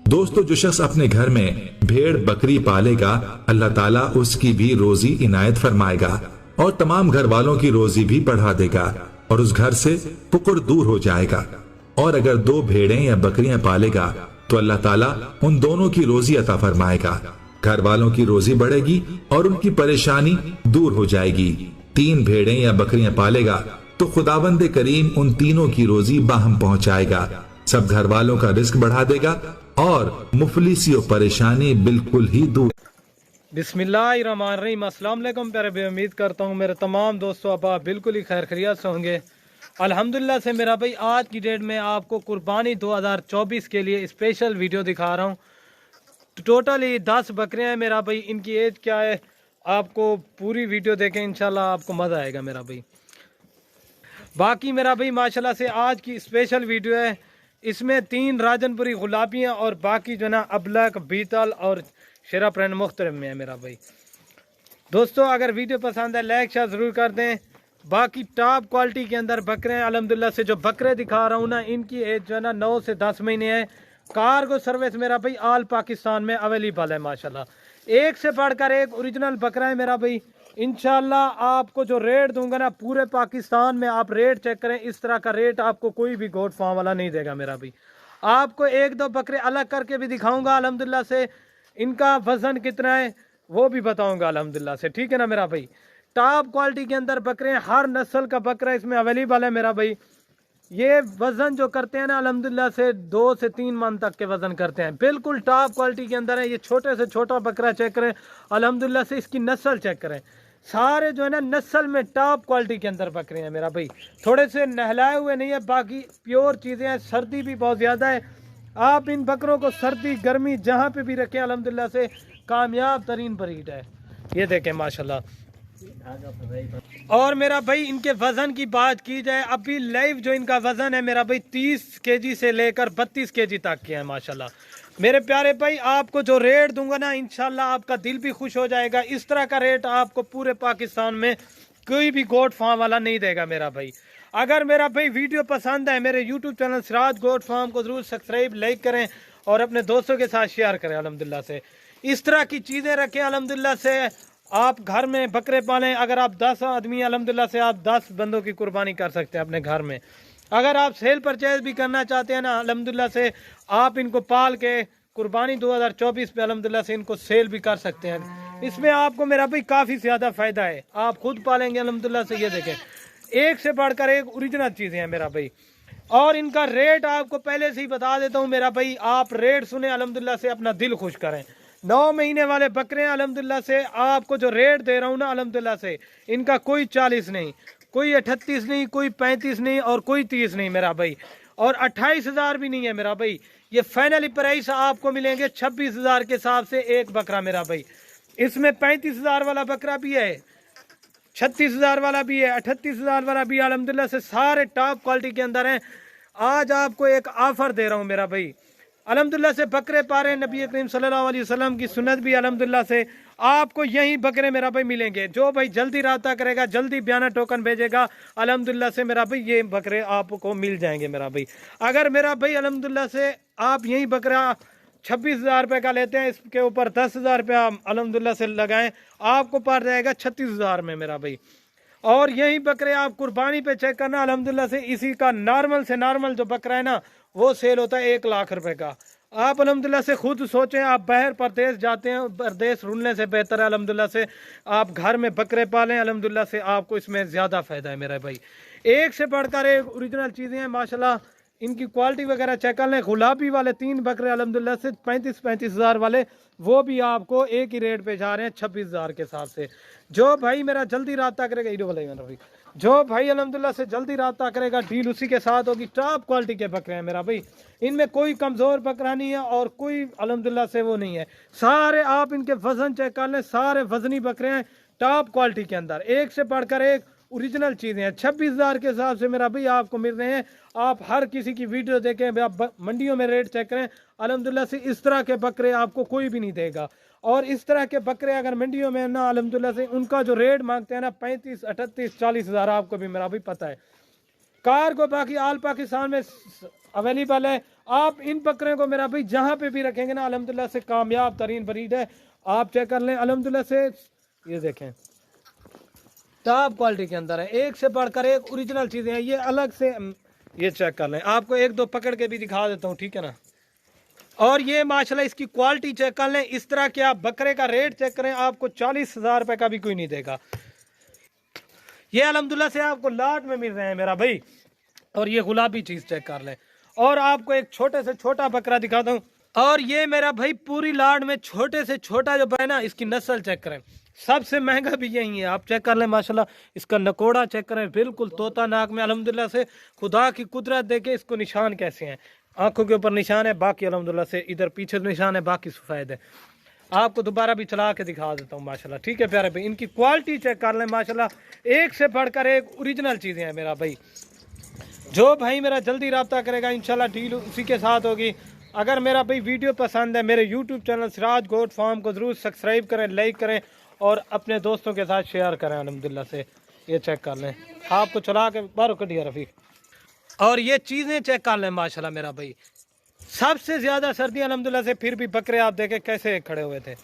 दोस्तों, जो शख्स अपने घर में भेड़ बकरी पालेगा, अल्लाह ताला उसकी भी रोजी इनायत फरमाएगा और तमाम घर वालों की रोजी भी बढ़ा देगा और उस घर से फुकर दूर हो जाएगा। और अगर 2 भेड़ें या बकरियां पालेगा तो अल्लाह ताला उन दोनों की रोजी अता फरमाएगा, घर वालों की रोजी बढ़ेगी और उनकी परेशानी दूर हो जाएगी। 3 भेड़ें या बकरियां पालेगा तो खुदावंद करीम उन तीनों की रोजी बाहम पहुंचाएगा, सब घर वालों का रिस्क बढ़ा देगा और मुफलिसी और परेशानी बिल्कुल ही दूर। बिस्मिल्लाहिर्रहमानिर्रहीम। अस्सलाम वालेकुम प्यारे भाई, उम्मीद करता हूँ मेरे तमाम दोस्तों आप बिल्कुल ही खैर खैरियत से होंगे। अल्हम्दुलिल्लाह से मेरा भाई आज की डेट में आपको कुर्बानी 2024 के लिए स्पेशल वीडियो दिखा रहा हूँ। टोटली 10 बकरियाँ हैं मेरा भाई। इनकी एज क्या है आपको पूरी वीडियो देखें, इंशाल्लाह आपको मज़ा आएगा मेरा भाई। बाकी मेरा भाई माशाल्लाह से आज की स्पेशल वीडियो है। इसमें 3 राजनपुरी गुलाबियाँ और बाकी जो ना अबलक बीतल और शेरा प्रेन मुख्तलिफ में है मेरा भाई। दोस्तों अगर वीडियो पसंद है लाइक शेयर ज़रूर कर दें। बाकी टॉप क्वालिटी के अंदर बकरे हैं अल्हम्दुलिल्लाह से। जो बकरे दिखा रहा हूँ ना, इनकी एज जो है ना 9 से 10 महीने है। कार्गो सर्विस मेरा भाई ऑल पाकिस्तान में अवेलेबल है माशाल्लाह। एक से बढ़कर एक ओरिजिनल बकरा है मेरा भाई। इंशाल्लाह आपको जो रेट दूंगा ना पूरे पाकिस्तान में आप रेट चेक करें, इस तरह का रेट आपको कोई भी गोट फार्म वाला नहीं देगा मेरा भाई। आपको 1-2 बकरे अलग करके भी दिखाऊंगा अल्हम्दुलिल्लाह से। इनका वजन कितना है वो भी बताऊंगा अल्हम्दुलिल्लाह से, ठीक है ना मेरा भाई। टॉप क्वालिटी के अंदर बकरे हैं, हर नस्ल का बकरा इसमें अवेलेबल है मेरा भाई। ये वजन जो करते हैं ना अल्हम्दुलिल्लाह से 2 से 3 मन तक के वजन करते हैं, बिल्कुल टॉप क्वालिटी के अंदर है। ये छोटे से छोटा बकरा चेक करें अल्हम्दुलिल्लाह से, इसकी नस्ल चेक करें। सारे जो है ना नस्ल में टॉप क्वालिटी के अंदर बकरे हैं मेरा भाई। थोड़े से नहलाए हुए नहीं है, बाकी प्योर चीज़ें हैं। सर्दी भी बहुत ज़्यादा है, आप इन बकरों को सर्दी गर्मी जहाँ पे भी रखें अल्हम्दुलिल्लाह से कामयाब तरीन ब्रीड है। ये देखें माशाल्लाह। और मेरा भाई इनके वजन की बात की जाए, अभी लाइव जो इनका वजन है मेरा भाई 30 केजी से लेकर 32 केजी तक के है माशाल्लाह। मेरे प्यारे भाई आपको जो रेट दूंगा ना इंशाल्लाह आपका दिल भी खुश हो जाएगा। इस तरह का रेट आपको पूरे पाकिस्तान में कोई भी गोट फार्म वाला नहीं देगा मेरा भाई। अगर मेरा भाई वीडियो पसंद है मेरे YouTube channel Siraj goat farm को जरूर सब्सक्राइब लाइक करें और अपने दोस्तों के साथ शेयर करें अल्हम्दुलिल्लाह से। इस तरह की चीज़ें रखें अल्हम्दुलिल्लाह से। आप घर में बकरे पालें, अगर आप 10 आदमी अल्हम्दुलिल्लाह से आप 10 बंदों की कुर्बानी कर सकते हैं अपने घर में। अगर आप सेल परचेज भी करना चाहते हैं ना अल्हम्दुलिल्लाह से, आप इनको पाल के कुर्बानी 2024 में अल्हम्दुलिल्लाह से इनको सेल भी कर सकते हैं। इसमें आपको मेरा भाई काफ़ी ज़्यादा फ़ायदा है, आप खुद पालेंगे अल्हम्दुलिल्लाह से। ये देखें एक से बढ़कर एक ओरिजिनल चीज़ें हैं मेरा भाई। और इनका रेट आपको पहले से ही बता देता हूँ मेरा भाई, आप रेट सुने अल्हम्दुलिल्लाह से अपना दिल खुश करें। 9 महीने वाले बकरे हैं अल्हम्दुलिल्लाह से। आपको जो रेट दे रहा हूँ ना अल्हम्दुलिल्लाह से, इनका कोई 40 नहीं, कोई 38 नहीं, कोई 35 नहीं और कोई 30 नहीं मेरा भाई। और 28,000 भी नहीं है मेरा भाई। ये फाइनली प्राइस आपको मिलेंगे 26,000 के हिसाब से एक बकरा मेरा भाई। इसमें 35,000 वाला बकरा भी है, 36,000 वाला भी है, 38,000 वाला भी है अल्हम्दुलिल्लाह से। सारे टॉप क्वालिटी के अंदर हैं। आज आपको एक ऑफर दे रहा हूँ मेरा भाई अल्हम्दुलिल्लाह से। बकरे पारे नबी करीम सल्लल्लाहु अलैहि वसल्लम की सुन्नत भी अल्हम्दुलिल्लाह से। आपको यही बकरे मेरा भाई मिलेंगे। जो भाई जल्दी राब्ता करेगा, जल्दी बयाना टोकन भेजेगा अल्हम्दुलिल्लाह से मेरा भाई ये बकरे आपको मिल जाएंगे मेरा भाई। अगर मेरा भाई अल्हम्दुलिल्लाह से आप यही बकरा 26,000 रुपये का लेते हैं, इसके ऊपर 10,000 रुपया अल्हम्दुलिल्लाह से लगाएं, आपको पड़ जाएगा 36,000 में मेरा भाई। और यही बकरे आप कुर्बानी पे चेक करना अल्हम्दुलिल्लाह से। इसी का नॉर्मल से नॉर्मल जो बकरा है ना वो सेल होता है 1 लाख रुपए का। आप अल्हम्दुलिल्लाह से खुद सोचें, आप बाहर प्रदेश जाते हैं, प्रदेश ढूंढने से बेहतर है अल्हम्दुलिल्लाह से आप घर में बकरे पालें। अल्हम्दुलिल्लाह से आपको इसमें ज़्यादा फ़ायदा है मेरा भाई। एक से बढ़कर एक ओरिजिनल चीज़ें हैं माशाल्लाह। इनकी क्वालिटी वगैरह चेक कर लें। गुलाबी वाले 3 बकरे अल्हम्दुलिल्लाह से 35,000 वाले, वो भी आपको एक ही रेट पे जा रहे हैं 26,000 के हिसाब से। जो भाई मेरा जल्दी राब्ता करेगा ईडो वाला भाई, जो भाई अल्हम्दुलिल्लाह से जल्दी राब्ता करेगा डील उसी के साथ होगी। टॉप क्वालिटी के बकरे हैं मेरा भाई। इनमें कोई कमज़ोर बकरा नहीं है और कोई अल्हम्दुलिल्लाह से वो नहीं है। सारे आप इनके वजन चेक कर लें, सारे वजनी बकरे हैं टॉप क्वालिटी के अंदर। एक से बढ़कर एक ओरिजिनल चीज़ें हैं। 26,000 के हिसाब से मेरा भाई आपको मिल रहे हैं। आप हर किसी की वीडियो देखें, आप मंडियों में रेट चेक करें अल्हम्दुलिल्लाह से। इस तरह के बकरे आपको कोई भी नहीं देगा। और इस तरह के बकरे अगर मंडियों में ना अल्हम्दुलिल्लाह से उनका जो रेट मांगते हैं ना 35, 38, 40,000 आपको भी मेरा भी पता है। कार को बाकी आल पाकिस्तान में अवेलेबल है। आप इन बकरे को मेरा भाई जहाँ पे भी रखेंगे ना अल्हम्दुलिल्लाह से कामयाब तरीन ब्रीड है। आप चेक कर लें अल्हम्दुलिल्लाह से, ये देखें टॉप क्वालिटी के अंदर है, एक से बढ़कर एक ओरिजिनल चीज़ें हैं। ये अलग से ये चेक कर लें, आपको एक दो पकड़ के भी दिखा देता हूँ, ठीक है ना। और ये माशाल्लाह इसकी क्वालिटी चेक कर लें। इस तरह के आप बकरे का रेट चेक करें, आपको 40,000 रुपये का भी कोई नहीं देगा। ये अल्हम्दुलिल्लाह से आपको लाट में मिल रहे हैं मेरा भाई। और ये गुलाबी चीज़ चेक कर लें। और आपको एक छोटे से छोटा बकरा दिखाता हूँ। और ये मेरा भाई पूरी लाट में छोटे से छोटा जो है ना, इसकी नस्ल चेक करें, सबसे महंगा भी यही है। आप चेक कर लें माशाल्लाह, इसका नकोड़ा चेक करें, बिल्कुल तोता नाक में अल्हम्दुलिल्लाह से खुदा की कुदरत देखे इसको निशान कैसे हैं। आंखों के ऊपर निशान है, बाकी अल्हम्दुलिल्लाह से इधर पीछे निशान है, बाकी सफ़ेद है। आपको दोबारा भी चला के दिखा देता हूँ माशाल्लाह, ठीक है प्यारे भाई। इनकी क्वालिटी चेक कर लें माशाल्लाह, एक से बढ़कर एक ओरिजिनल चीज़ें हैं मेरा भाई। जो भाई मेरा जल्दी रब्ता करेगा इंशाल्लाह डील उसी के साथ होगी। अगर मेरा भाई वीडियो पसंद है, मेरे YouTube channel Siraj goat farm को ज़रूर सब्सक्राइब करें, लाइक करें और अपने दोस्तों के साथ शेयर करें अल्हम्दुलिल्लाह से। ये चेक कर लें, आपको चला के बाहर कटिया रफ़ीक। और ये चीज़ें चेक कर लें माशाल्लाह मेरा भाई, सबसे ज़्यादा सर्दी अल्हम्दुलिल्लाह से, फिर भी बकरे आप देखें कैसे खड़े हुए थे।